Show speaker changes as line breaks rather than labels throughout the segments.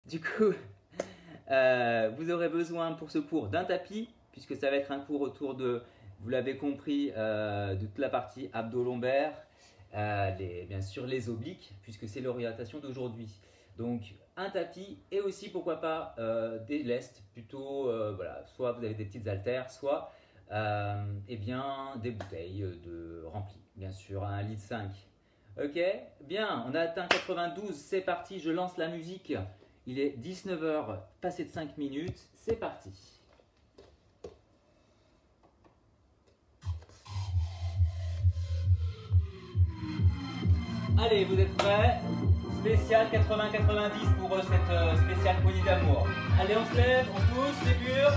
Du coup, vous aurez besoin pour ce cours d'un tapis, puisque ça va être un cours autour de, vous l'avez compris, de toute la partie abdos-lombaires, bien sûr les obliques, puisque c'est l'orientation d'aujourd'hui. Donc un tapis et aussi pourquoi pas des lestes, plutôt, voilà, soit vous avez des petites haltères, soit eh bien, des bouteilles remplies, bien sûr, à 1,5 litre. Ok, bien, on a atteint 92, c'est parti, je lance la musique. Il est 19h, passé de 5 minutes, c'est parti. Allez, vous êtes prêts? Spécial 80-90 pour cette spéciale poignée d'amour. Allez, on se lève, on pousse les murs.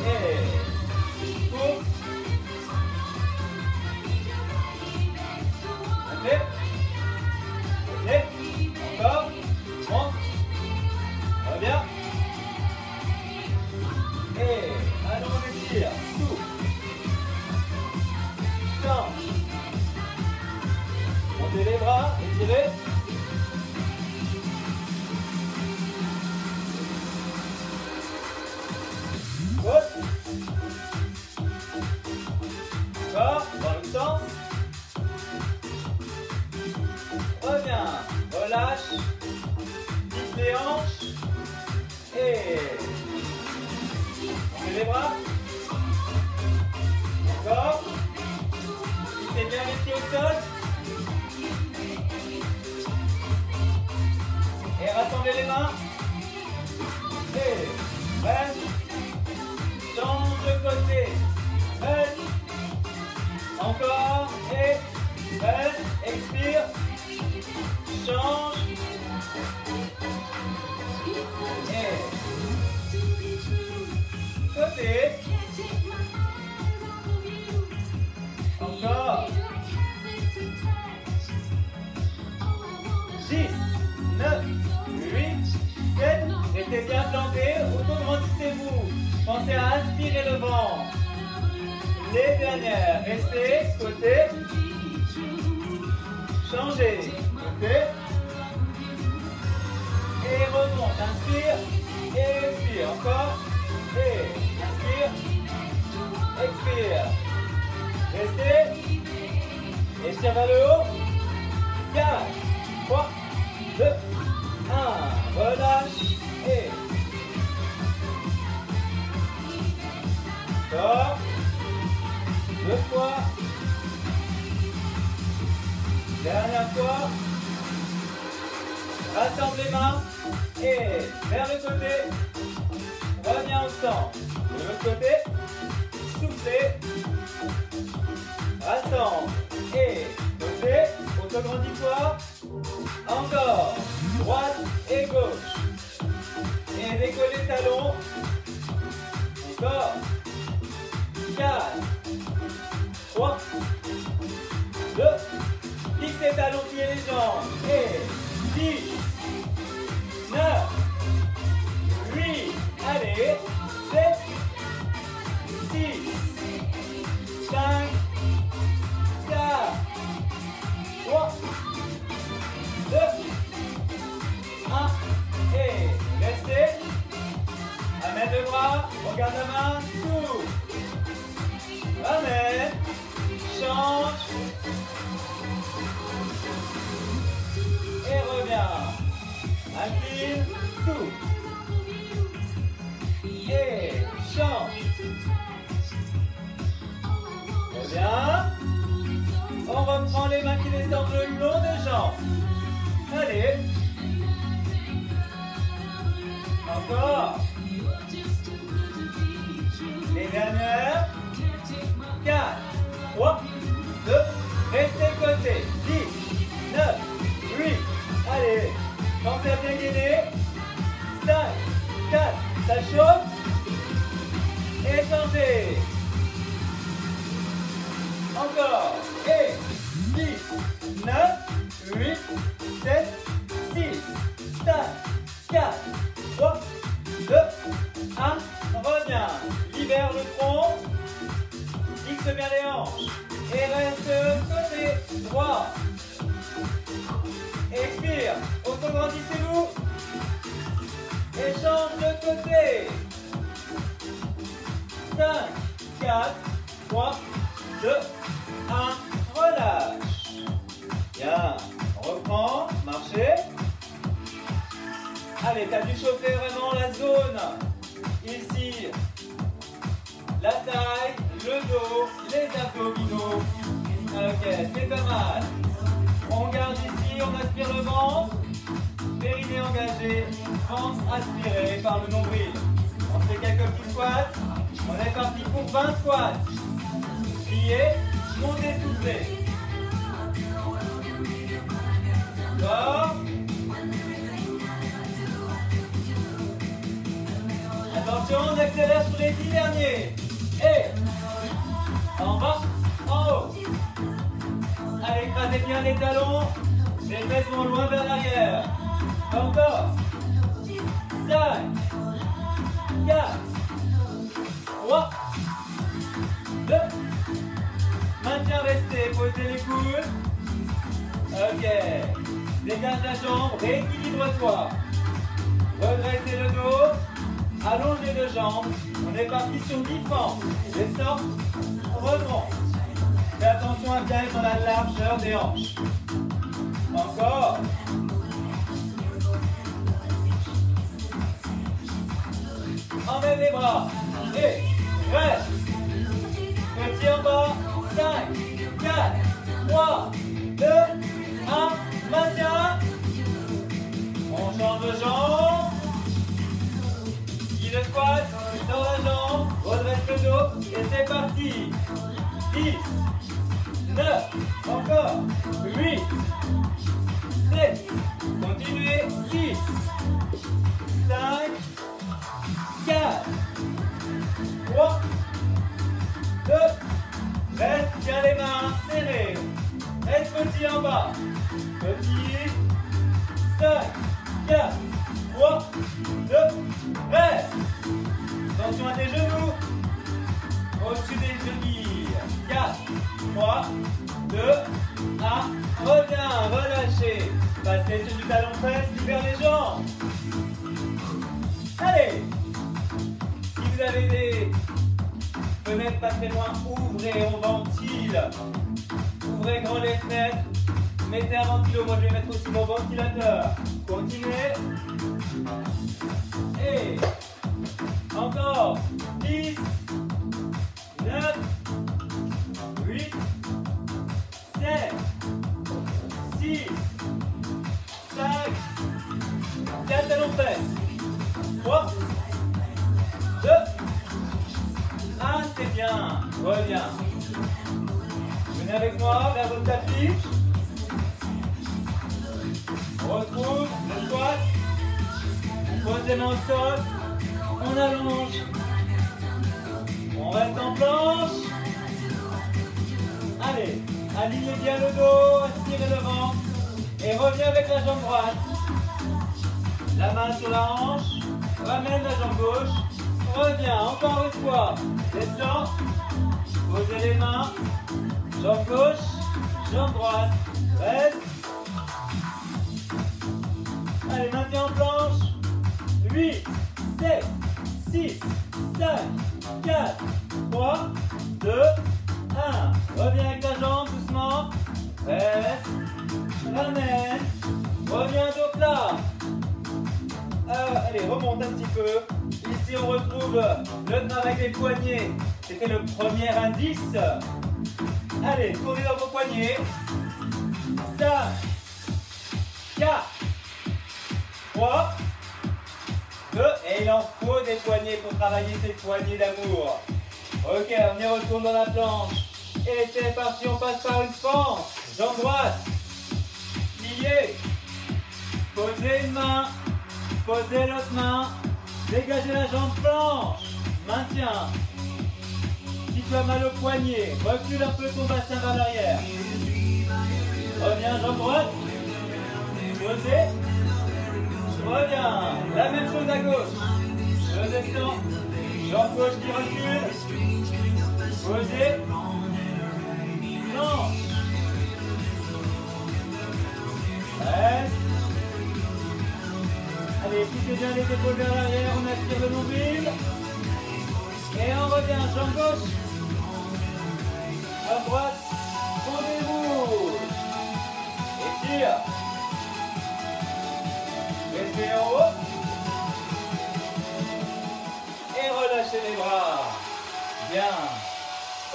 Et pousse. Allez. Allez. Encore. Monte. Reviens. Et allons, on étire. Souffle. Change. Montez les bras, étirez. Hop. Encore, dans l'autre sens. Reviens, relâche. Plique les hanches. Et montez les bras. Encore. Fixez bien les pieds au sol. Et rassemblez les mains. Et reste. Change de côté. Reste. Encore. Et reste. Expire. Change. Et côté. Encore. 10, 9, 8, 7. Restez bien plantés. Auto-grandissez-vous. Pensez à aspirer le vent. Les dernières. Restez. Côté. Changez. Côté. Et remonte. Inspire. Et expire. Encore. Et inspire. Expire. Restez. Étire vers le haut. 4, 3, 2, 1. Relâche. Et encore. 2 fois. Dernière fois. Rassemble les mains. Et vers le côté. Reviens au centre. De l'autre côté. Soufflez. Rassemble. Et côté. Autograndis-toi. Encore. Droite et gauche. Et décollez les talons. Encore. 4, 3, 2. Fixe les talons, pliez les jambes. Et 10, 9, 8. Allez. 7, 6, 5, 4, 3, 2, 1. Et restez. Amène le bras. Regarde la main. Souffle. Amène. Change. Et reviens. Incline. Souffle. Et change. Reviens. On reprend les mains qui descendent le long des jambes. Allez. Encore. Les dernières. 4, 3, 2. Restez côté. 10, 9, 8. Allez. Pensez à bien gainer. 5, 4. Ça chauffe. Et changez. Encore. Et 10, 9. côté. 5, 4, 3, 2, 1, relâche. Bien, on reprend, marchez. Allez, tu as dû chauffer vraiment la zone. Ici, la taille, le dos, les abdominaux. Ok, c'est pas mal. On garde ici, on aspire le ventre. Périnée engagé, ventre aspiré par le nombril. On fait quelques petits squats. On est parti pour 20 squats. Pliez, montez, soufflez. Fort. Attention, on accélère sur les 10 derniers. Et en bas, en haut. Allez, écrasez bien les talons. Les fesses vont loin vers l'arrière. Encore. 5, 4, 3, 2. Maintien resté, posez les coudes. Ok. Dégage la jambe, rééquilibre-toi. Redressez le dos. Allonge les deux jambes. On est parti sur 10 fentes. Descends, remonte. Fais attention à bien être dans la largeur des hanches. Encore. Emmène les bras. Et reste. Petit en bas. 5, 4, 3, 2, 1. Maintien. On change de jambe. Le squat, dans la jambe, redresse le dos et c'est parti. 10, 9, encore, 8, 7, continuez, 6, 5, 4, 3, 2, reste bien les mains serrées, reste petit en bas, petit, 5, 4, 3, 2, reste. Attention à tes genoux. Au-dessus des chevilles. 4, 3, 2, 1. Reviens, relâchez. Passez sur du talon presse, libère les jambes. Allez. Si vous avez des fenêtres pas très loin, ouvrez, on ventile. Ouvrez grand les fenêtres. Mettez un ventilo. Moi, je vais mettre aussi mon ventilateur. Continuez. Et encore 10, 9, 8, 7, 6, 5, 4 talons presse, 3, 2, 1, c'est bien, reviens. Venez avec moi vers votre tapis. On retrouve le squat. On pose les mains au sol. On allonge. On reste en planche. Allez, alignez bien le dos, aspirez le ventre. Et reviens avec la jambe droite. La main sur la hanche. Ramène la jambe gauche. Reviens, encore une fois. Descends. Posez les mains. Jambe gauche, jambe droite. Reste. Allez, maintien en planche. 8, 7, 6, 5, 4, 3, 2, 1. Reviens avec la jambe doucement. Reste. Ramène. Reviens dos plat. Allez, remonte un petit peu. Ici, on retrouve le travail des poignets. C'était le premier indice. Allez, tournez dans vos poignets. 5, 4, 3, 2, et il en faut des poignets pour travailler ces poignées d'amour. Ok, on y retourne dans la planche. Et c'est parti, on passe par une fente. Jambe droite. Pliez. Posez une main. Posez l'autre main. Dégagez la jambe planche. Maintiens. Si tu as mal au poignet, recule un peu ton bassin vers l'arrière. Reviens, jambe droite. Posez. Reviens. La même chose à gauche. Je descends. Jambe gauche qui recule. Posez. Planche. Reste. Allez, poussez bien les épaules vers l'arrière, on aspire le nombril. Et on revient, jambe gauche, jambe droite, fondez-vous. Étire. Respirez en haut. Et relâchez les bras. Bien.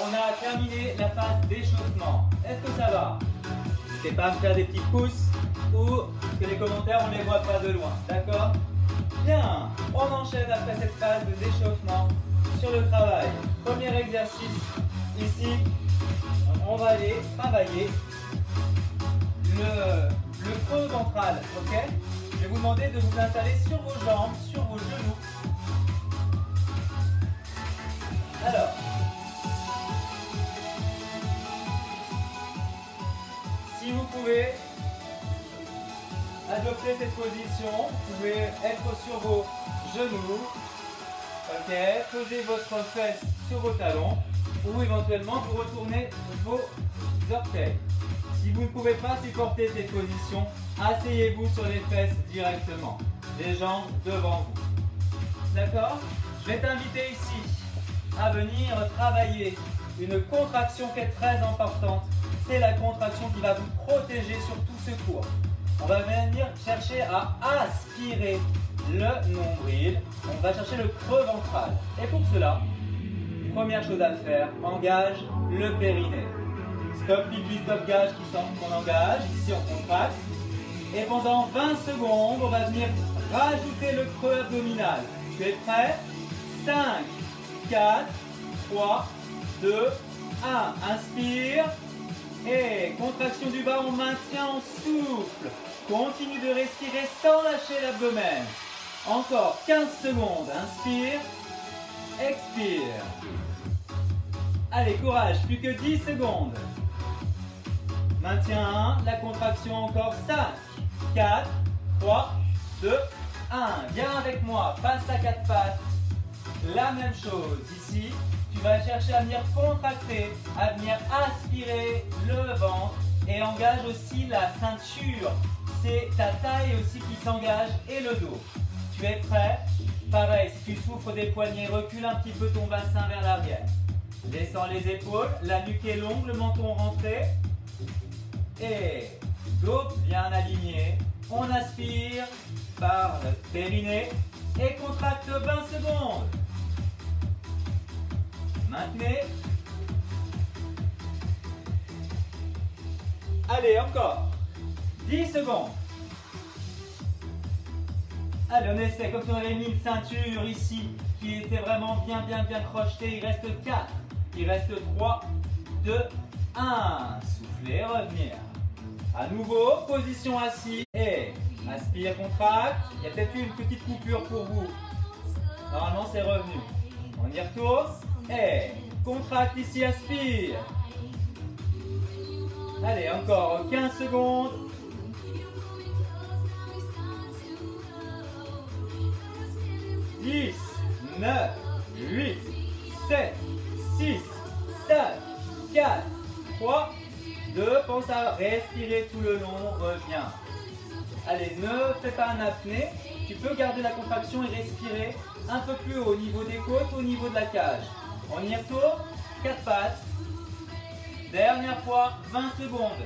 On a terminé la phase d'échauffement. Est-ce que ça va? N'hésitez pas à me faire des petits pouces ou que les commentaires on ne les voit pas de loin. D'accord? Bien. On enchaîne après cette phase d'échauffement sur le travail. Premier exercice ici. On va aller travailler le creux ventral. Ok? Je vais vous demander de vous installer sur vos jambes, sur vos genoux. Alors. Si vous pouvez adopter cette position, vous pouvez être sur vos genoux, ok, posez votre fesse sur vos talons ou éventuellement vous retournez vos orteils. Si vous ne pouvez pas supporter cette position, asseyez-vous sur les fesses directement, les jambes devant vous. D'accord? Je vais t'inviter ici à venir travailler une contraction qui est très importante. C'est la contraction qui va vous protéger sur tout ce cours. On va venir chercher à aspirer le nombril. On va chercher le creux ventral. Et pour cela, première chose à faire, engage le périnée. Stop pipi, stop gage qu'on engage. Ici, on contracte. Et pendant 20 secondes, on va venir rajouter le creux abdominal. Tu es prêt? 5, 4, 3, 2, 1. Inspire. Et contraction du bas, on maintient, on souffle. Continue de respirer sans lâcher l'abdomen. Encore 15 secondes. Inspire. Expire. Allez, courage. Plus que 10 secondes. Maintiens 1. La contraction encore. 5, 4, 3, 2, 1. Viens avec moi. Passe à 4 pattes. La même chose ici. Tu vas chercher à venir contracter, à venir aspirer le ventre et engage aussi la ceinture. C'est ta taille aussi qui s'engage et le dos. Tu es prêt? Pareil, si tu souffres des poignets, recule un petit peu ton bassin vers l'arrière. Descends les épaules, la nuque est longue, le menton rentré. Et dos bien aligné. On aspire par le périnée et contracte 20 secondes. Maintenez. Allez, encore. 10 secondes. Allez, on essaie. Comme si on avait mis une ceinture ici qui était vraiment bien crochetée. Il reste 4. Il reste 3, 2, 1. Soufflez, revenir. À nouveau, position assise. Et aspire, contracte. Il y a peut-être eu une petite coupure pour vous. Normalement, c'est revenu. On y retourne. Et contracte ici, aspire. Allez, encore 15 secondes. 10, 9, 8, 7, 6, 5, 4, 3, 2. Pense à respirer tout le long. Reviens. Allez, ne fais pas un apnée. Tu peux garder la contraction et respirer un peu plus haut au niveau des côtes, au niveau de la cage. On y retourne, 4 pattes. Dernière fois, 20 secondes.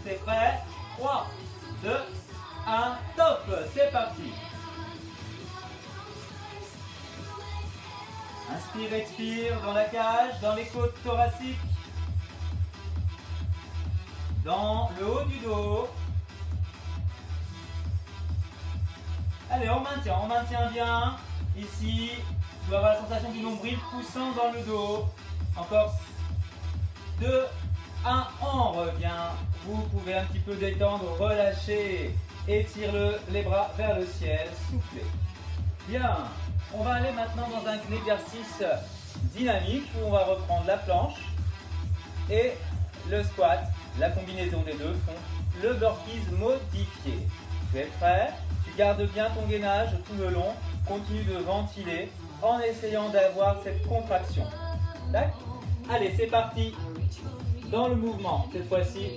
C'est prêt? 3, 2, 1, top. C'est parti. Inspire, expire dans la cage, dans les côtes thoraciques, dans le haut du dos. Allez, on maintient bien. Ici, tu vas avoir la sensation du nombril poussant dans le dos. Encore 2, 1, on revient. Vous pouvez un petit peu détendre, relâcher. Étire les bras vers le ciel, soufflez. Bien, on va aller maintenant dans un exercice dynamique où on va reprendre la planche et le squat. La combinaison des deux font le burpees modifié. Tu es prêt? Tu gardes bien ton gainage tout le long. Continue de ventiler en essayant d'avoir cette contraction. D'accord? Allez, c'est parti. Dans le mouvement, cette fois-ci.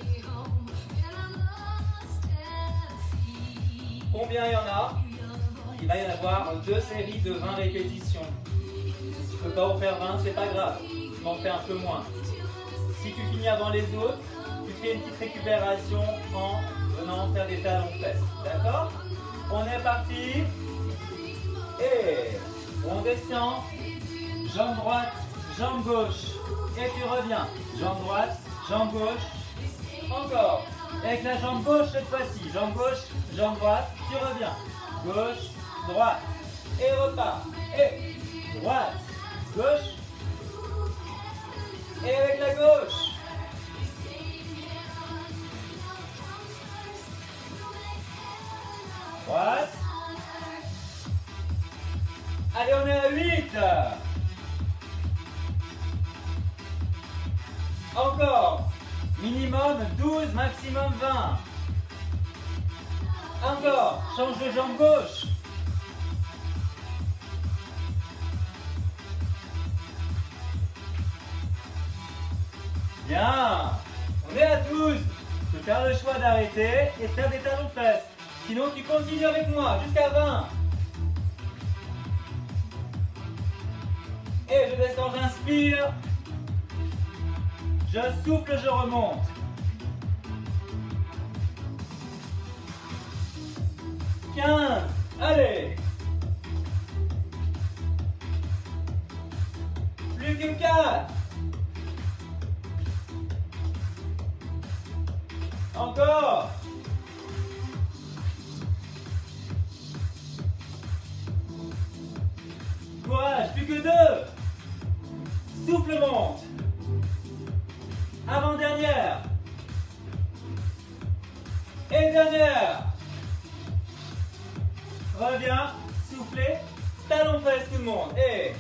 Combien il y en a? il va y en avoir 2 séries de 20 répétitions. Si tu ne peux pas en faire 20, c'est pas grave, tu m'en fais un peu moins. Si tu finis avant les autres, tu fais une petite récupération en venant faire des talons-fesses. D'accord? On est parti. Et on descend. Jambe droite, jambe gauche. Et tu reviens. Jambe droite, jambe gauche. Encore. Avec la jambe gauche cette fois-ci. Jambe gauche, jambe droite. Tu reviens. Gauche, droite. Et repart. Et droite, gauche. Et avec la gauche. Droite. Allez, on est à 8. Encore. Minimum 12, maximum 20. Encore. Change de jambe gauche. Bien. On est à 12. Tu peux faire le choix d'arrêter et faire des talons-fesses. Sinon, tu continues avec moi jusqu'à 20. Et je descends, j'inspire. Je souffle, je remonte. « 15. Allez. Plus que 4. Encore. Courage, plus que 2. Souffle, monte. Avant-dernière. Et dernière. Reviens, soufflez. Talons fesses tout le monde. Et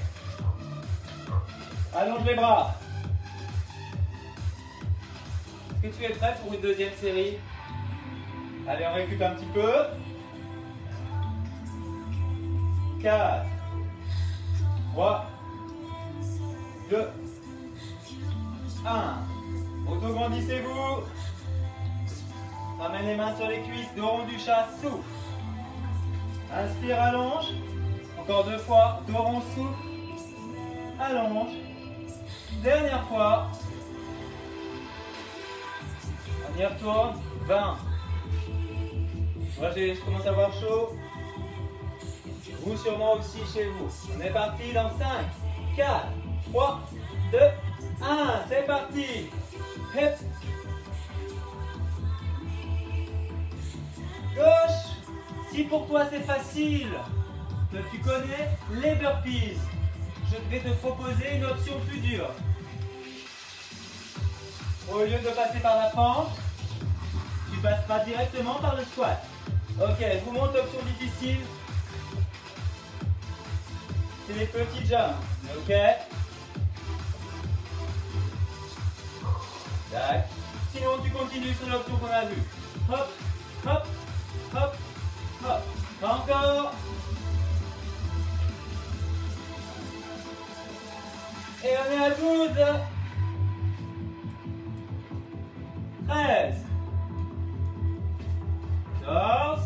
allonge les bras. Est-ce que tu es prêt pour une deuxième série? Allez, on récupère un petit peu. 4, 3, 2, 1. Autograndissez-vous. Ramène les mains sur les cuisses, dos rond du chat, souffle. Inspire, allonge. Encore 2 fois, dos rond, souffle. Allonge. Dernière fois. On y retourne. 20. Moi, je commence à avoir chaud. Vous sûrement aussi chez vous. On est parti dans 5, 4, 3, 2, 1. C'est parti. Hep. Gauche. Si pour toi c'est facile, que tu connais les burpees, je vais te proposer une option plus dure. Au lieu de passer par la pente, tu passeras directement par le squat. Ok, je vous montre l'option difficile. C'est les petits jumps. Ok. Tac. Sinon, tu continues sur l'option qu'on a vue. Hop, hop, hop, hop. Encore. Et on est à 12. 13. 14.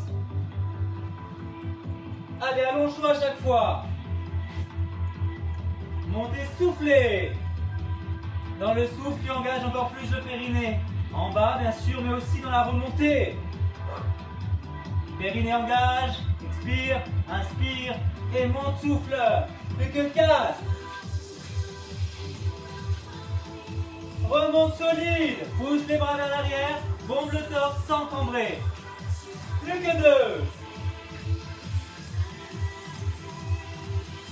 Allez, allonge-toi à chaque fois. Montez, soufflez. Dans le souffle, tu engages encore plus le périnée. En bas, bien sûr, mais aussi dans la remontée. Périnée engage, expire, inspire et monte, souffle. Plus que 4. Remonte solide. Pousse les bras vers l'arrière. Bombe le torse sans cambrer. Plus que 2.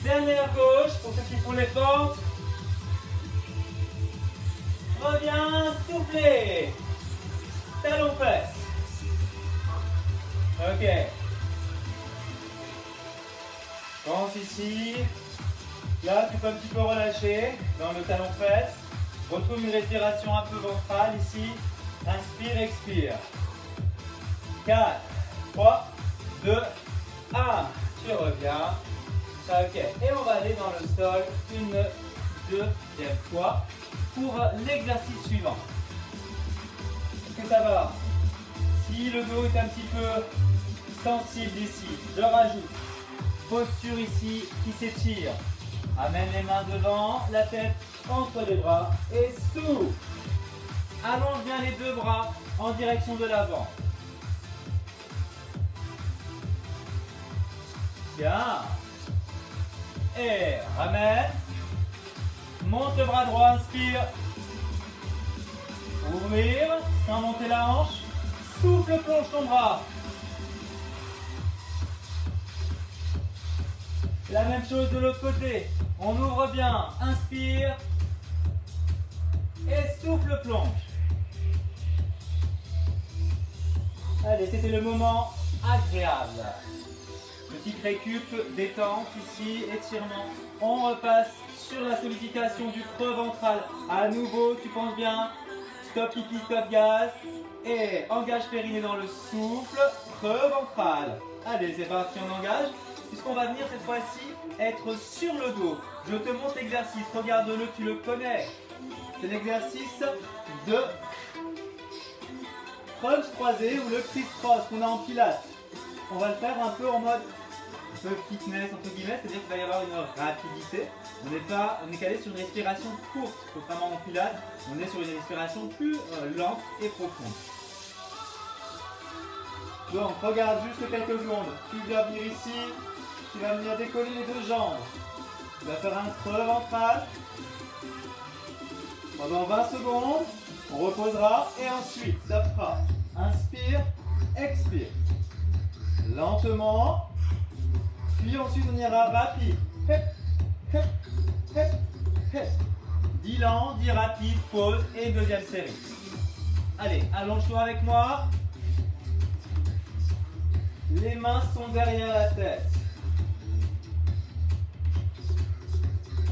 Dernière gauche pour ceux qui font les pentes. Reviens, soufflez. Talon fesses. Ok. Pense ici. Là, tu peux un petit peu relâcher dans le talon fesses. Retrouve une respiration un peu ventrale ici. Inspire, expire. 4, 3, 2, 1. Tu reviens. Ok. Et on va aller dans le sol une deuxième fois pour l'exercice suivant. Est-ce que ça va? Si le dos est un petit peu sensible ici, je rajoute Posture ici qui s'étire. Amène les mains devant, la tête entre les bras et souffle. Allonge bien les deux bras en direction de l'avant. Bien. Et ramène. Monte le bras droit, inspire. Ouvrir, sans monter la hanche. Souffle, plonge ton bras. La même chose de l'autre côté. On ouvre bien, inspire. Et souffle, plonge. Allez, c'était le moment agréable. Petite récup, détente ici, étirement. On repasse sur la sollicitation du creux ventral. À nouveau, tu penses bien. Stop pipi, stop gaz. Et engage périnée dans le souffle. Creux ventral. Allez, c'est parti, on engage. Puisqu'on va venir cette fois-ci être sur le dos. Je te montre l'exercice. Regarde-le, tu le connais. C'est l'exercice de crunch croisé ou le criss-cross qu'on a en pilates. On va le faire un peu en mode un peu fitness entre guillemets, c'est-à-dire qu'il va y avoir une rapidité. On est calé sur une respiration courte, contrairement en pilates, on est sur une respiration plus lente et profonde. Donc regarde juste quelques secondes, tu vas venir ici, tu vas venir décoller les deux jambes, tu vas faire un creux ventral. Pendant 20 secondes, on reposera et ensuite ça fera inspire, expire. Lentement, puis ensuite on ira rapide. Hep, hep, hep, hep. 10 lent, 10 rapide, pause et deuxième série. Allez, allonge-toi avec moi. Les mains sont derrière la tête.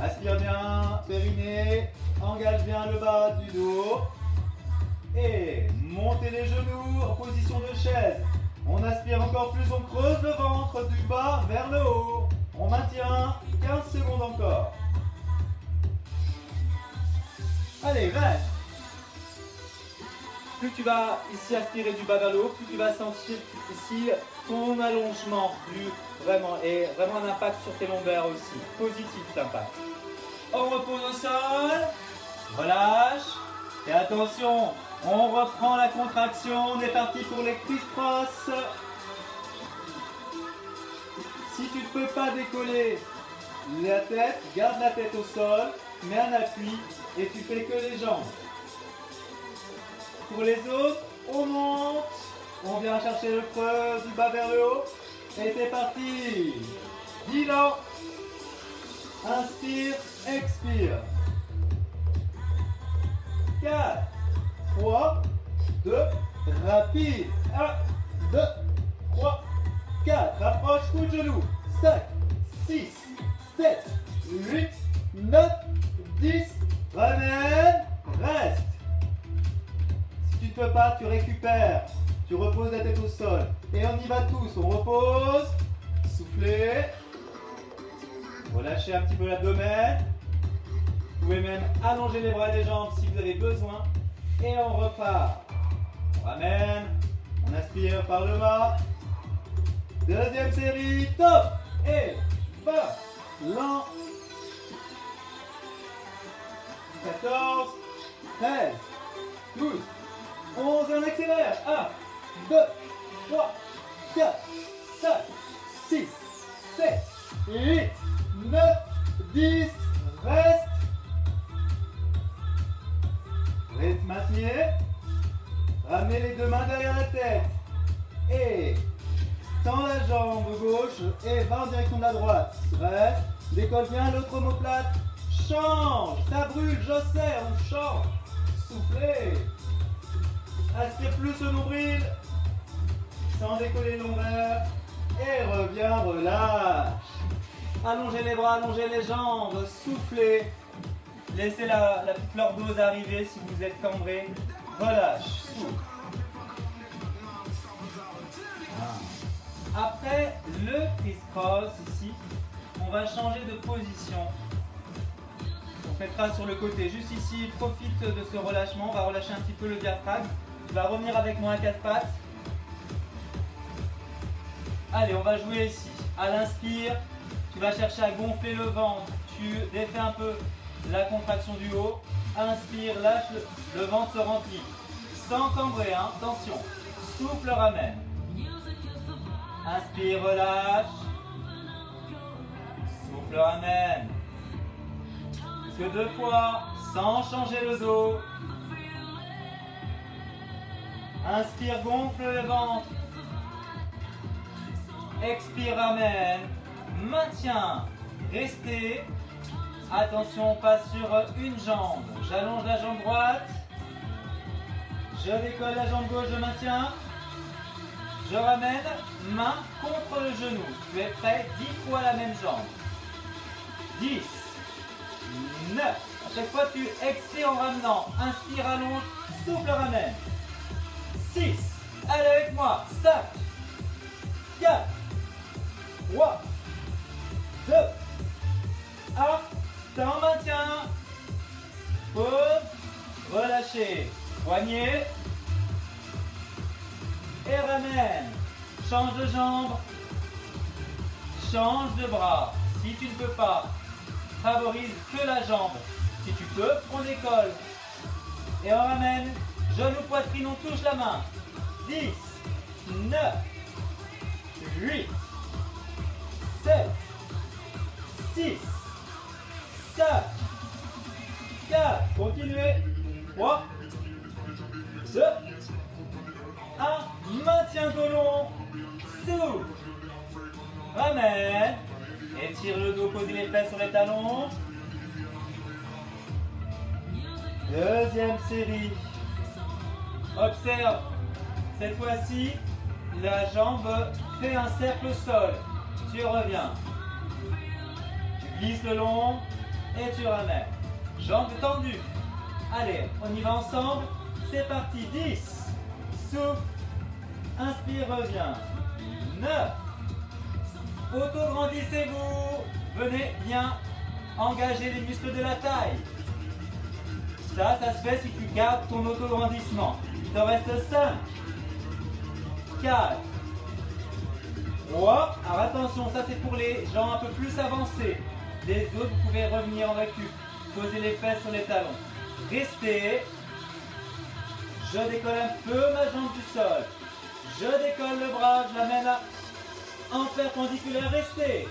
Aspire bien, périnée, engage bien le bas du dos. Et montez les genoux en position de chaise. On aspire encore plus, on creuse le ventre du bas vers le haut. On maintient 15 secondes encore. Allez, reste. Plus tu vas ici aspirer du bas vers le haut, plus tu vas sentir ici ton allongement et vraiment un impact sur tes lombaires aussi. Positif l'impact. On repose au sol. Relâche. Et attention, on reprend la contraction. On est parti pour les criss-cross. Si tu ne peux pas décoller la tête, garde la tête au sol, mets un appui et tu fais que les jambes. Pour les autres, on monte, on vient chercher le creux du bas vers le haut et c'est parti. 10 lents. Inspire, expire. 4, 3, 2, rapide. 1, 2, 3, 4, rapproche, coup de genou. 5, 6, 7, 8, 9, 10, ramène, reste. Si tu ne peux pas, tu récupères. Tu reposes la tête au sol. Et on y va tous. On repose. Soufflez. Relâchez un petit peu l'abdomen. Vous pouvez même allonger les bras et les jambes si vous avez besoin. Et on repart. On ramène. On aspire par le bas. Deuxième série. Top. Et bas. Lent. 14, 13, 12, 11, on accélère. 1, 2, 3, 4, 5, 6, 7, 8, 9, 10, reste. Maintenez. Ramenez les deux mains derrière la tête. Et tends la jambe gauche et va en direction de la droite. Reste. Décolle bien l'autre omoplate. Change. Ça brûle, je sais, on change. Soufflez. Aspire plus le nombril. Sans décoller l'ombrelle. Et reviens, relâche. Allongez les bras, allongez les jambes. Soufflez. Laissez la petite lordose arriver si vous êtes cambré. Relâche. Souffle. Après le criss-cross ici, on va changer de position. On mettra sur le côté. Juste ici, profite de ce relâchement. On va relâcher un petit peu le diaphragme. Tu vas revenir avec moi à quatre pattes. Allez, on va jouer ici. À l'inspire, tu vas chercher à gonfler le ventre. Tu défais un peu la contraction du haut. Inspire, lâche, le ventre se remplit. Sans cambrer, hein, attention. Souffle, ramène. Inspire, relâche. Souffle, ramène. Que 2 fois, sans changer le dos. Inspire, gonfle le ventre. Expire, ramène. Maintiens. Restez. Attention, on passe sur une jambe. J'allonge la jambe droite. Je décolle la jambe gauche, je maintiens. Je ramène. Main contre le genou. Tu es prêt? 10 fois la même jambe. 10. 9. À chaque fois, tu expires en ramenant. Inspire, allonge. Souffle, ramène. 6. Allez avec moi. 5. 4. 3. 2. 1. Temps, maintien. Pause. Relâchez. Poignet. Et ramène. Change de jambe. Change de bras. Si tu ne peux pas, favorise que la jambe. Si tu peux, on décolle. Et on ramène. Genou, poitrine, on touche la main. 10, 9, 8, 7, 6, 5, 4. Continuez. 3, 2, 1. Maintien dos long. Souffle. Ramène. Étire le dos, posez les fesses sur les talons. Deuxième série. Observe. Cette fois-ci, la jambe fait un cercle au sol. Tu reviens. Tu glisses le long et tu ramènes. Jambes tendues. Allez, on y va ensemble. C'est parti. 10. Souffle. Inspire, reviens. 9. Auto-grandissez-vous. Venez bien engager les muscles de la taille. Ça se fait si tu gardes ton auto-grandissement. Il te reste 5, 4, 3. Alors attention, ça c'est pour les gens un peu plus avancés. Les autres, vous pouvez revenir en récup. Posez les fesses sur les talons. Restez. Je décolle un peu ma jambe du sol. Je décolle le bras, je l'amène en perpendiculaire. Restez.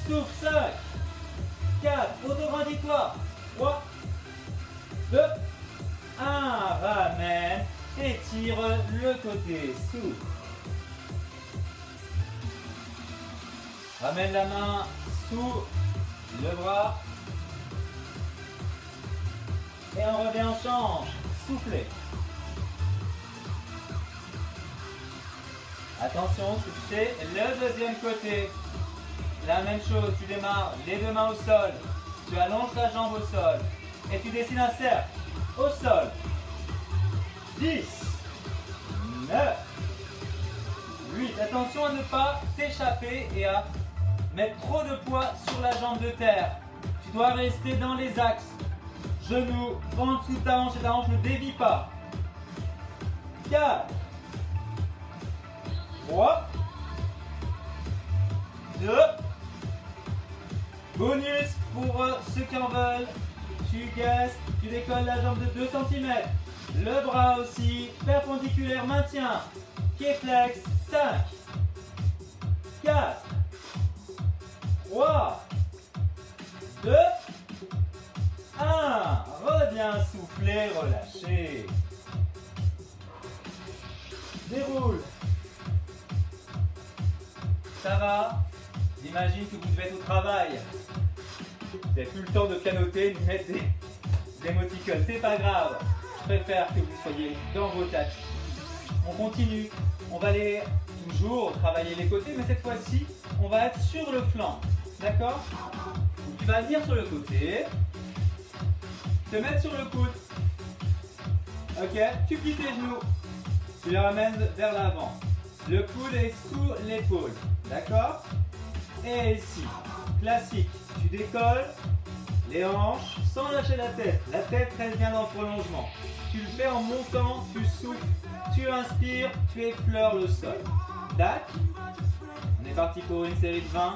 Souffle. 5, 4, auto-grandis-toi. 3, 2, 1. Ramène. Étire le côté. Souffle. Ramène la main sous le bras. Et on revient, on change. Soufflez. Attention, tu fais le deuxième côté. La même chose, tu démarres les deux mains au sol. Tu allonges ta jambe au sol. Et tu dessines un cercle au sol. 10, 9, 8. Attention à ne pas t'échapper et à mettre trop de poids sur la jambe de terre. Tu dois rester dans les axes. Genou, en dessous de ta hanche et ta hanche ne dévie pas. 4, 3, 2. Bonus pour ceux qui en veulent. Tu gasses, tu décolles la jambe de 2 cm. Le bras aussi, perpendiculaire, maintien. Pied flex, 5, 4, 3, 2, 1. Reviens souffler, relâcher. Déroule. Ça va? J'imagine que vous devez être au travail. Vous n'avez plus le temps de pianoter, de mettre des émoticônes. C'est pas grave. Je préfère que vous soyez dans vos tapis. On continue. On va aller toujours travailler les côtés, mais cette fois-ci, on va être sur le flanc. D'accord? Tu vas venir sur le côté. Te mettre sur le coude. Ok? Tu plies tes genoux. Tu les ramènes vers l'avant. Le coude est sous l'épaule. D'accord? Et ici, classique. Tu décolles les hanches sans lâcher la tête. La tête reste bien dans le prolongement. Tu le fais en montant, tu souffles, tu inspires, tu effleures le sol. Tac. On est parti pour une série de 20.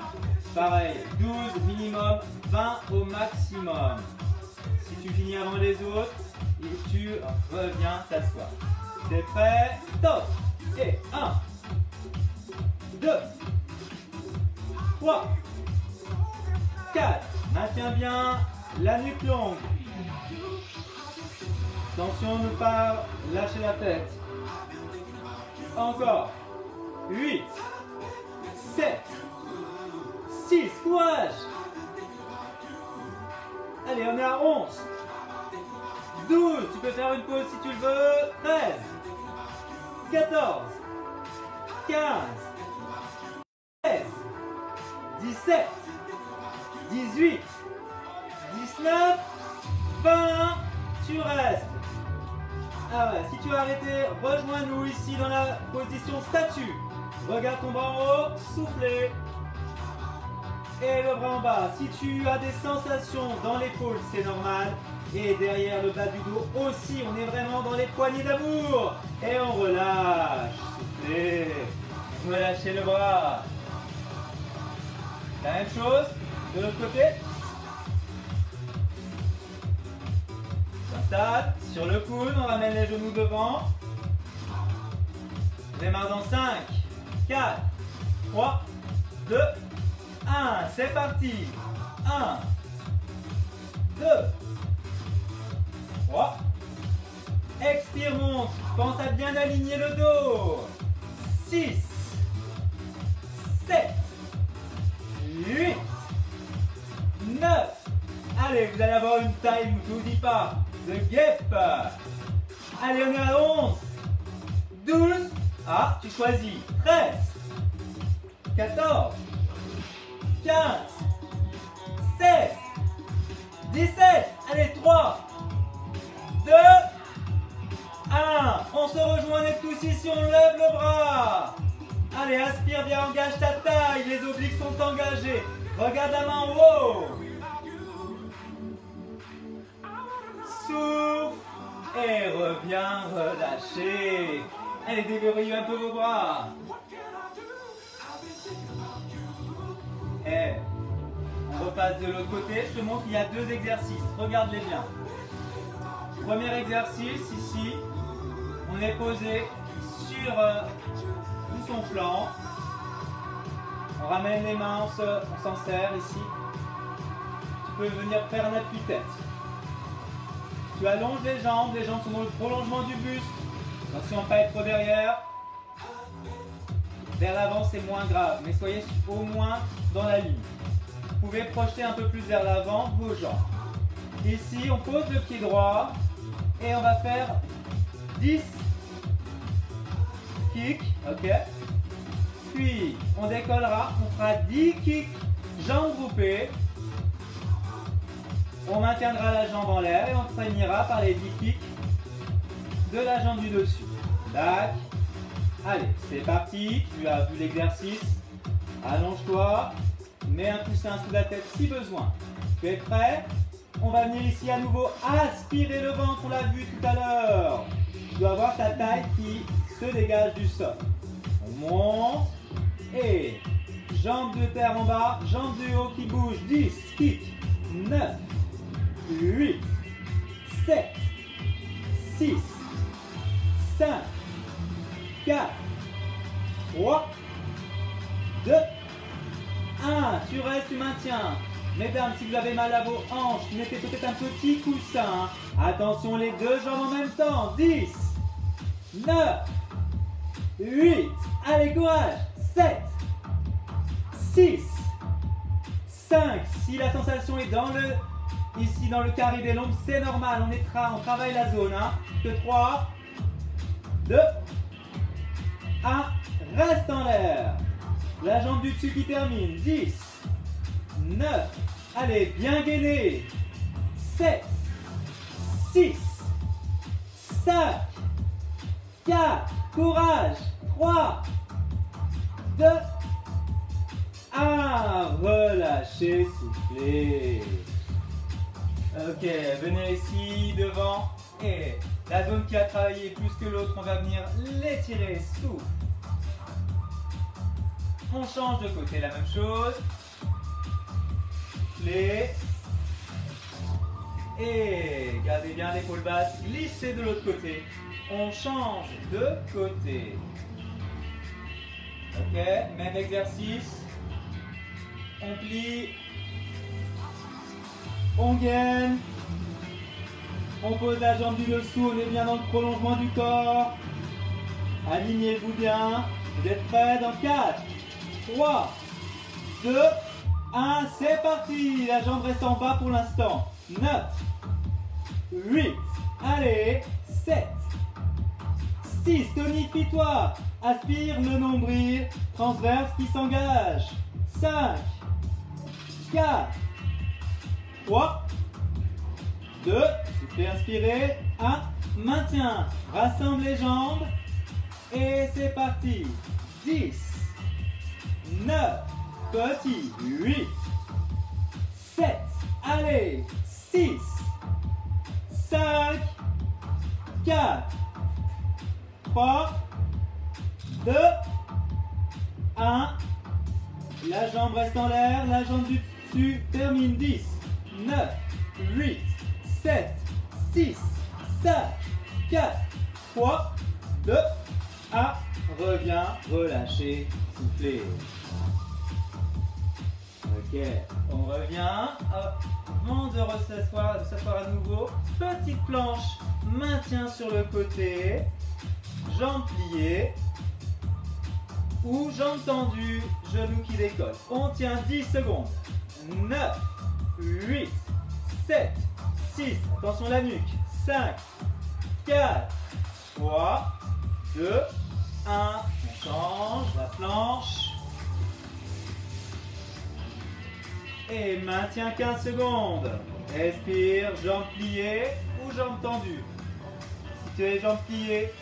Pareil, 12 minimum, 20 au maximum. Si tu finis avant les autres, tu reviens t'asseoir. C'est prêt? Top! Et 1, 2, 3, 4. Maintiens bien la nuque longue. Attention de ne pas lâcher la tête. Encore. 8, 7, 6, courage. Allez, on est à 11, 12, tu peux faire une pause si tu le veux. 13, 14, 15, 16, 17, 18, 19, 20, tu restes. Ah ouais, si tu as arrêté, rejoins-nous ici dans la position statue. Regarde ton bras en haut, soufflez. Et le bras en bas. Si tu as des sensations dans l'épaule, c'est normal. Et derrière le bas du dos aussi, on est vraiment dans les poignées d'amour. Et on relâche. Soufflez. Relâchez le bras. La même chose de l'autre côté. S'installe sur le coude, on ramène les genoux devant. On démarre dans 5, 4, 3, 2, 1. C'est parti. 1, 2, 3. Expire, monte. Pense à bien aligner le dos. 6, 7, 8, 9. Allez, vous allez avoir une time, je ne vous dis pas, de guêpe. Allez, on est à 11, 12. Ah, tu choisis. 13, 14, 15, 16, 17. Allez, 3, 2, 1. On se rejoint, on est tous ici, on lève le bras. Allez, aspire bien, engage ta taille. Les obliques sont engagés. Regarde la main en haut. Souffle et reviens relâcher. Allez, déverrouillez un peu vos bras. Et on repasse de l'autre côté. Je te montre qu'il y a 2 exercices. Regarde-les bien. Premier exercice, ici, on est posé sur son flanc. On ramène les mains, on s'en sert ici. Tu peux venir faire un appui-tête. Tu allonges les jambes sont dans le prolongement du buste. Attention à ne pas être derrière. Vers l'avant, c'est moins grave, mais soyez au moins dans la ligne. Vous pouvez projeter un peu plus vers l'avant vos jambes. Ici, on pose le pied droit et on va faire 10 kicks, ok? Puis, on décollera, on fera 10 kicks, jambes groupées. On maintiendra la jambe en l'air et on finira par les 10 kicks de la jambe du dessus. Tac. Allez, c'est parti. Tu as vu l'exercice. Allonge-toi. Mets un coussin sous la tête si besoin. Tu es prêt? On va venir ici à nouveau aspirer le ventre. On l'a vu tout à l'heure. Tu dois avoir ta taille qui se dégage du sol. On monte. Et jambes de terre en bas. Jambes du haut qui bougent. 10 kicks. 9. 8, 7, 6, 5, 4, 3, 2, 1. Tu restes, tu maintiens. Mesdames, si vous avez mal à vos hanches, mettez peut-être un petit coussin. Attention, les 2 jambes en même temps. 10, 9, 8. Allez, courage. 7, 6, 5. Si la sensation est ici dans le carré des lombes, c'est normal, on travaille la zone. 3, 2, 1, reste en l'air. La jambe du dessus qui termine. 10, 9, allez, bien gainé. 7, 6, 5, 4, courage. 3, 2, 1, relâchez, soufflez. Ok, venez ici devant et la zone qui a travaillé plus que l'autre, on va venir l'étirer. Souffle. On change de côté, la même chose. Soufflez. Et gardez bien l'épaule basse, glissez de l'autre côté. On change de côté. Ok, même exercice. On plie. On gaine. On pose la jambe du dessous, on est bien dans le prolongement du corps. Alignez-vous bien. Vous êtes prêts dans 4, 3, 2, 1. C'est parti. La jambe reste en bas pour l'instant. 9, 8, allez, 7, 6, tonifie-toi, aspire le nombril, transverse qui s'engage, 5, 4, 3, 2, soufflez, inspirez, 1, maintien, rassemble les jambes, et c'est parti, 10, 9, petit, 8, 7, allez, 6, 5, 4, 3, 2, 1. La jambe reste en l'air, la jambe du dessus termine. 10, 9, 8, 7, 6, 5, 4, 3, 2, 1. Reviens, relâchez, soufflez. Ok, on revient. Avant de s'asseoir à nouveau, petite planche, maintien sur le côté, jambes pliées ou jambes tendues, genoux qui décollent. On tient 10 secondes. 9, 8, 7, 6, attention la nuque, 5, 4, 3, 2, 1. On change la planche. Et maintien 15 secondes. Respire, jambes pliées ou jambes tendues. Si tu as les jambes pliées,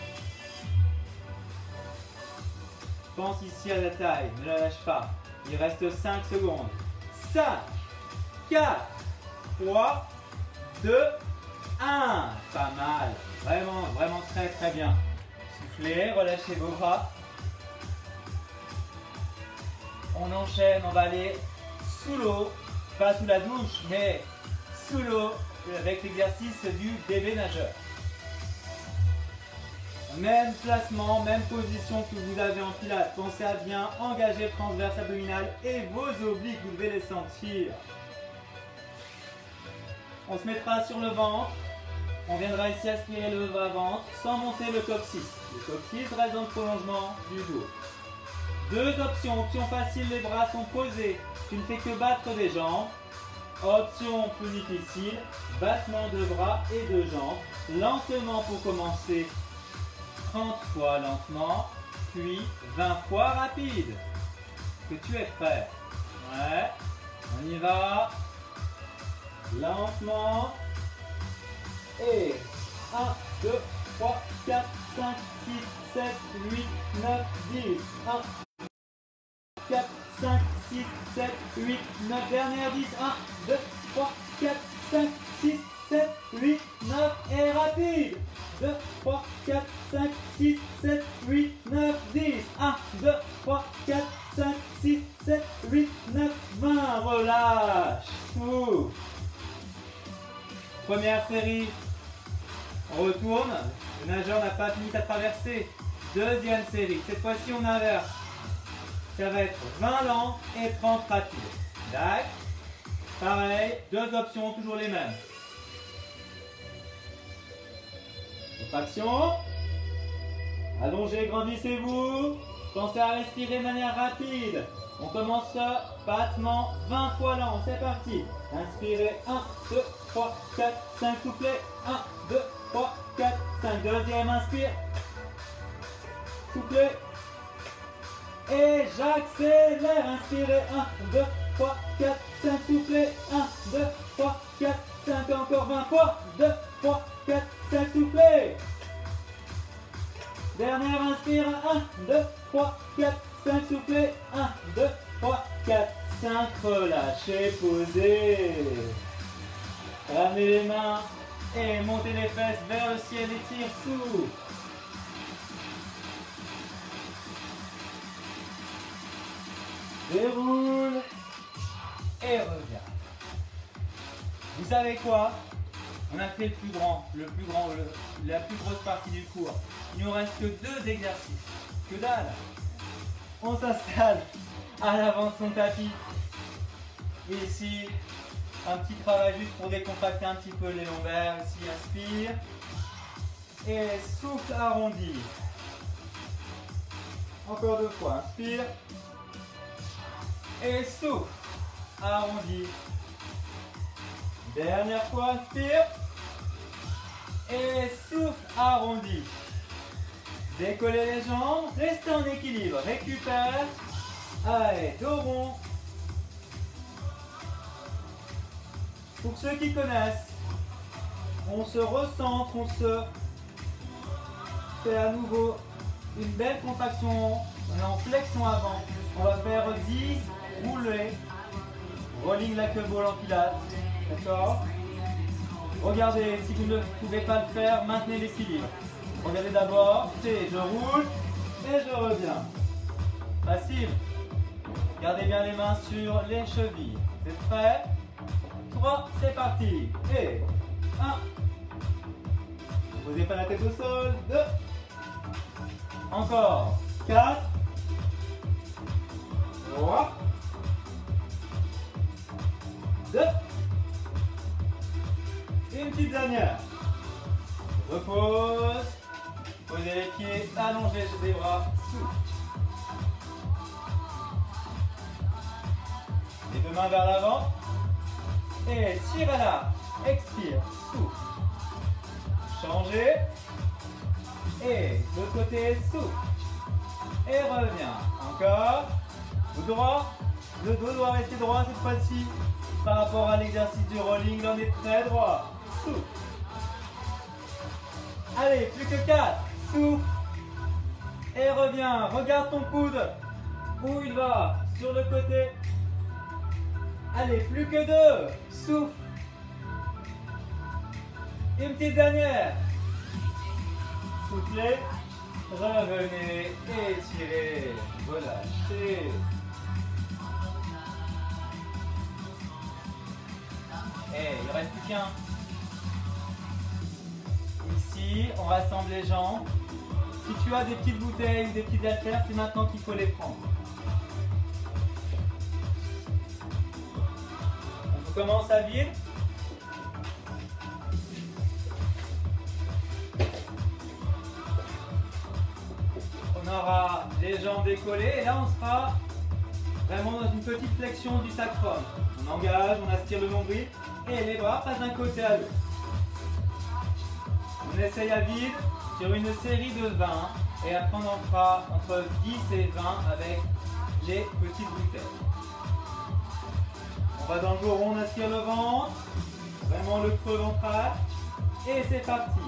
pense ici à la taille, ne la lâche pas. Il reste 5 secondes. 5, 4, 3, 2, 1. Pas mal. Vraiment, vraiment très très bien. Soufflez, relâchez vos bras. On enchaîne, on va aller sous l'eau, pas sous la douche, mais sous l'eau avec l'exercice du bébé nageur. Même placement, même position que vous avez en pilates. Pensez à bien engager le transverse abdominal et vos obliques, vous devez les sentir. On se mettra sur le ventre. On viendra ici aspirer le bas-ventre sans monter le coccyx. Le coccyx reste dans le prolongement du dos. Deux options. Option facile, les bras sont posés. Tu ne fais que battre des jambes. Option plus difficile, battement de bras et de jambes. Lentement pour commencer. 30 fois lentement, puis 20 fois rapide. Est-ce que tu es prêt? Ouais. On y va. Lentement. Et 1, 2, 3, 4, 5, 6, 7, 8, 9, 10. 1, 4, 5, 6, 7, 8, 9. Dernière 10. 1, 2, 3, 4, 5, 6, 7, 8, 9. Et rapide. 2, 3, 4, 5, 6, 7, 8, 9, 10. 1, 2, 3, 4, 5, 6, 7, 8, 9, 20. Relâche. Ouh. Première série. On retourne. Le nageur n'a pas fini sa traversée. Deuxième série. Cette fois-ci, on inverse. Ça va être 20 lents et 30 rapides. Tac. Pareil. Deux options, toujours les mêmes. Contraction. Allongez, grandissez-vous. Pensez à respirer de manière rapide. On commence battement 20 fois lent. C'est parti. Inspirez. 1, 2, 3, 4, 5. Soufflez. 1, 2, 3, 4, 5. Deuxième, inspire. Soufflez. Et j'accélère. Inspirez. 1, 2, 3, 4, 5. Soufflez. 1, 2, 3, 4, 5. Encore 20 fois. 2, 3, 4, 5. Soufflez. Dernière, inspire. 1, 2, 3, 4, 5. Soufflez. 1, 2, 3, 4, 5. Relâchez, posez. Ramenez les mains et montez les fesses vers le ciel. Étire, souffle. Déroule. Et reviens. Vous savez quoi? On a fait la plus grosse partie du cours. Il nous reste que 2 exercices. Que dalle. On s'installe à l'avant de son tapis. Et ici, un petit travail juste pour décontracter un petit peu les lombaires. Ici, inspire. Et souffle arrondi. Encore 2 fois. Inspire. Et souffle arrondi. Dernière fois, inspire. Et souffle arrondi. Décollez les jambes, restez en équilibre. Récupère. Allez, dos rond. Pour ceux qui connaissent, on se recentre, on se fait à nouveau une belle contraction. On est en flexion avant. On va faire 10 roulés. Rolling like a ball en pilates. D'accord? Regardez, si vous ne pouvez pas le faire, maintenez l'équilibre. Regardez d'abord, c'est je roule et je reviens. Facile. Gardez bien les mains sur les chevilles. C'est prêt? 3, c'est parti. Et 1. Ne posez pas la tête au sol. 2. Encore. 4. 3. 2. Une petite dernière. Repose. Posez les pieds, allongez les bras, souffle. Les 2 mains vers l'avant. Et tire à l'arc. Expire, souffle. Changez. Et de l'autre côté, souffle. Et reviens. Encore. Tout droit. Le dos doit rester droit cette fois-ci. Par rapport à l'exercice du rolling, là on est très droit. Souffle. Allez, plus que 4. Souffle. Et reviens. Regarde ton coude. Où il va. Sur le côté. Allez, plus que 2. Souffle. Une petite dernière. Soufflez. Revenez. Étirez. Relâchez. Et il ne reste plus qu'un. Ici, on rassemble les jambes. Si tu as des petites bouteilles ou des petites haltères, c'est maintenant qu'il faut les prendre. On commence à vide. On aura les jambes décollées et là on sera vraiment dans une petite flexion du sacrum. On engage, on aspire le nombril et les bras passent d'un côté à l'autre. On essaye à vide sur une série de 20 et après on en fera entre 10 et 20 avec les petites bouteilles. On va dans le dos rond, on aspire le ventre, vraiment le creux ventral et c'est parti.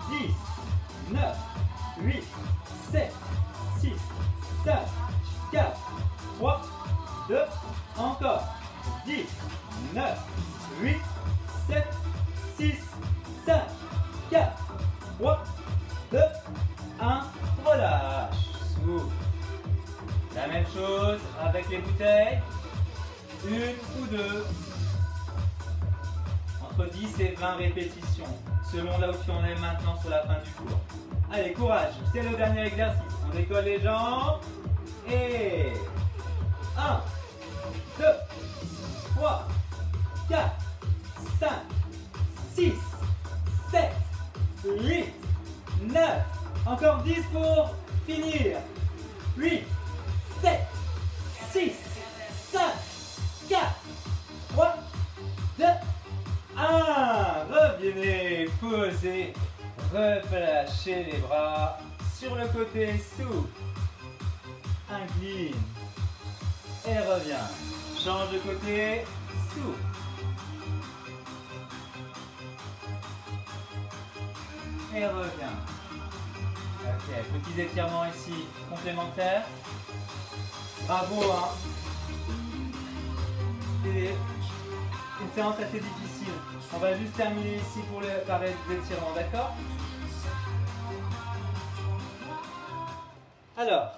10, 9, 8, 7, 6, 5, 4, 3, 2, encore. 10, 9, 8, 7, 6, 5, 4, 3, 2, 1, relâche. Souffle. La même chose avec les bouteilles. 1 ou 2. Entre 10 et 20 répétitions, selon là où tu en es maintenant sur la fin du cours. Allez, courage, c'est le dernier exercice. On décolle les jambes. Et 1, 2, 3, 4, 5, 6, 7, 8, 9. Encore 10 pour finir. 8, 7, 6, 5, 4, 3, 2, 1. Revenez, posez, relâchez les bras sur le côté, souffle. Incline. Et reviens. Change de côté, souffle. Et reviens. Ok, petits étirements ici complémentaires. Bravo, hein. C'est une séance assez difficile. On va juste terminer ici pour par les étirements, d'accord? Alors,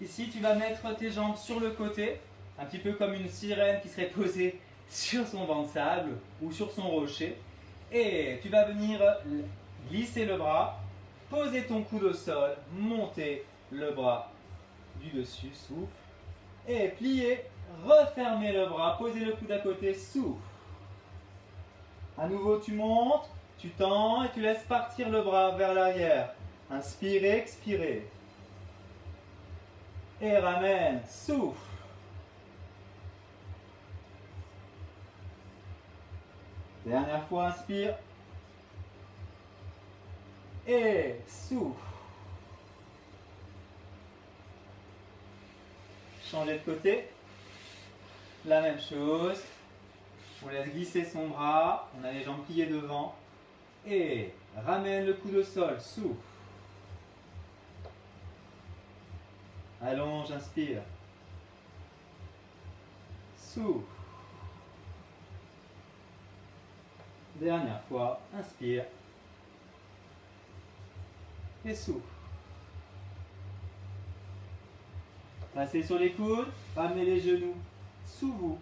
Ici, tu vas mettre tes jambes sur le côté, un petit peu comme une sirène qui serait posée sur son banc de sable ou sur son rocher. Et tu vas venir glisser le bras, poser ton coude au sol, monter le bras du dessus, souffle. Et plier, refermer le bras, poser le coude à côté, souffle. À nouveau, tu montes, tu tends et tu laisses partir le bras vers l'arrière. Inspirez, expirez. Et ramène, souffle. Dernière fois, inspire. Et souffle. Changez de côté. La même chose. On laisse glisser son bras. On a les jambes pliées devant. Et ramène le coude au sol. Souffle. Allonge, inspire. Souffle. Dernière fois, inspire. Et souffle. Passez sur les coudes, ramenez les genoux sous vous.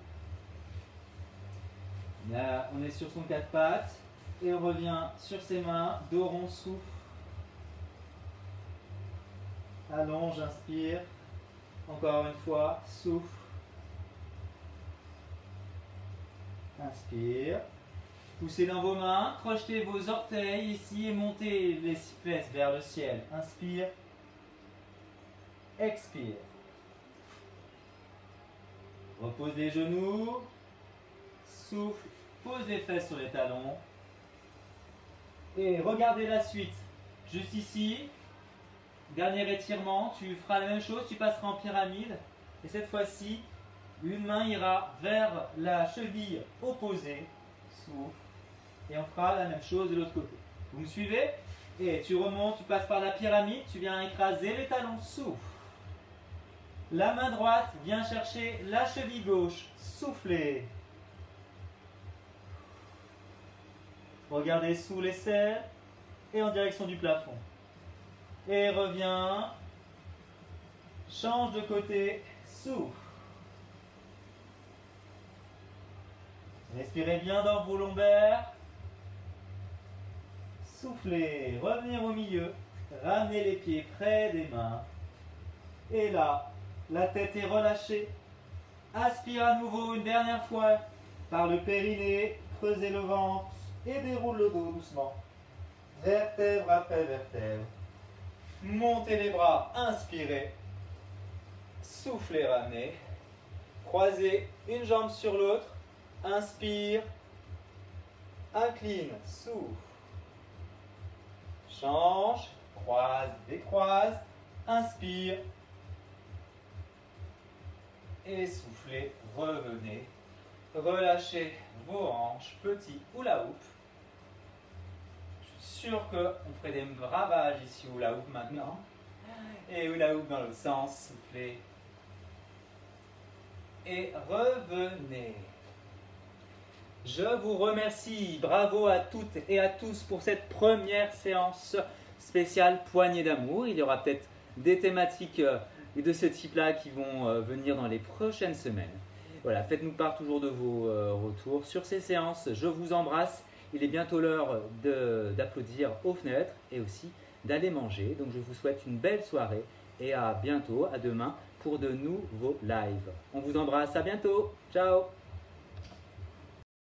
Là, on est sur son quatre pattes et on revient sur ses mains, dos rond, souffle. Allonge, inspire. Encore une fois, souffle. Inspire. Poussez dans vos mains, crochetez vos orteils ici et montez les fesses vers le ciel. Inspire. Expire. Repose les genoux. Souffle. Pose les fesses sur les talons. Et regardez la suite. Juste ici. Dernier étirement. Tu feras la même chose. Tu passeras en pyramide. Et cette fois-ci, une main ira vers la cheville opposée. Souffle. Et on fera la même chose de l'autre côté. Vous me suivez? Et tu remontes, tu passes par la pyramide, tu viens écraser les talons, souffle. La main droite vient chercher la cheville gauche, soufflez. Regardez sous l'aisselle et en direction du plafond. Et reviens, change de côté, souffle. Respirez bien dans vos lombaires. Soufflez, revenir au milieu, ramenez les pieds près des mains. Et là, la tête est relâchée. Aspire à nouveau une dernière fois par le périnée, creusez le ventre et déroule le dos doucement. Vertèbre après vertèbre. Montez les bras, inspirez. Soufflez, ramenez. Croisez une jambe sur l'autre. Inspire. Incline, souffle. Change, croise, décroise, inspire. Et soufflez, revenez. Relâchez vos hanches, petit hula hoop. Je suis sûr qu'on ferait des ravages ici hula hoop maintenant. Et hula hoop dans l'autre sens, soufflez. Et revenez. Je vous remercie, bravo à toutes et à tous pour cette première séance spéciale poignée d'amour. Il y aura peut-être des thématiques de ce type-là qui vont venir dans les prochaines semaines. Voilà, faites-nous part toujours de vos retours sur ces séances. Je vous embrasse. Il est bientôt l'heure d'applaudir aux fenêtres et aussi d'aller manger. Donc je vous souhaite une belle soirée et à bientôt, à demain pour de nouveaux lives. On vous embrasse, à bientôt. Ciao.